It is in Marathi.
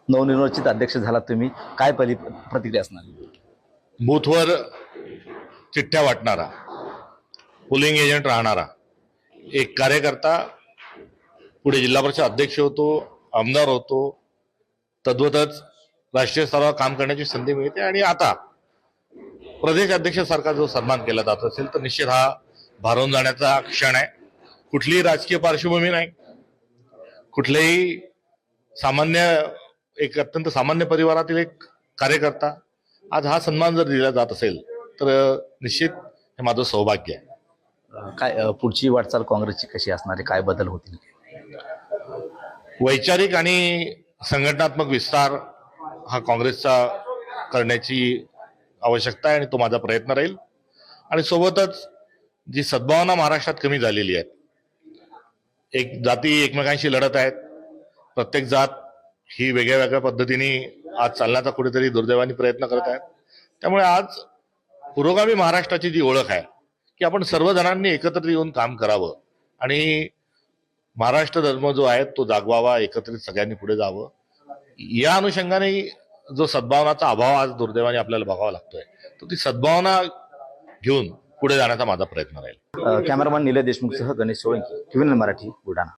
नवनिर्वाचित अध्यक्ष झाला तुम्ही, काय प्रतिक्रिया असणार? बूथवर चिठ्ठ्या वाटणारा, पोलिंग एजंट राहणारा एक कार्यकर्ता पुढे जिल्हा परिषद अध्यक्ष होतो, आमदार होतो, तद्वतच राष्ट्रीय स्तरावर काम करण्याची संधी मिळते। आणि आता प्रदेश अध्यक्षासारखा जो सन्मान केला जात असेल तर निश्चित हा भारावून जाण्याचा क्षण आहे। कुठलीही राजकीय पार्श्वभूमी नाही, कुठलेही एक अत्यंत सामान्य परिवारातील एक कार्यकर्ता आज हा सन्मान जर दिला जात असेल तर निश्चित हे माझं सौभाग्य आहे। काय पुढची वाटचाल काँग्रेसची कशी असणार आहे? काय बदल होतील? वैचारिक आणि संघटनात्मक विस्तार हा काँग्रेसचा करण्याची आवश्यकता आहे आणि तो माझा प्रयत्न राहील। आणि सोबतच जी सद्भावना महाराष्ट्रात कमी झालेली आहे, एक जाती एकमेकांशी लढत आहेत, प्रत्येक जात ही वेगळ्या वेगळ्या पद्धतीने आज चालण्याचा कुठेतरी दुर्दैवाने प्रयत्न करत आहेत। त्यामुळे आज पुरोगामी महाराष्ट्राची जी ओळख आहे की आपण सर्वजणांनी एकत्र येऊन काम करावं आणि महाराष्ट्र धर्म जो आहे तो जागवावा, एकत्रित सगळ्यांनी पुढे जावं, या अनुषंगाने जो सद्भावनाचा अभाव आज दुर्दैवाने आपल्याला बघावा लागतोय, तो ती सद्भावना घेऊन पुढे जाण्याचा माझा प्रयत्न राहील। कॅमेरामॅन निलेश देशमुखसह गणेश सोळंकी, TVN मराठी, बुलढाणा।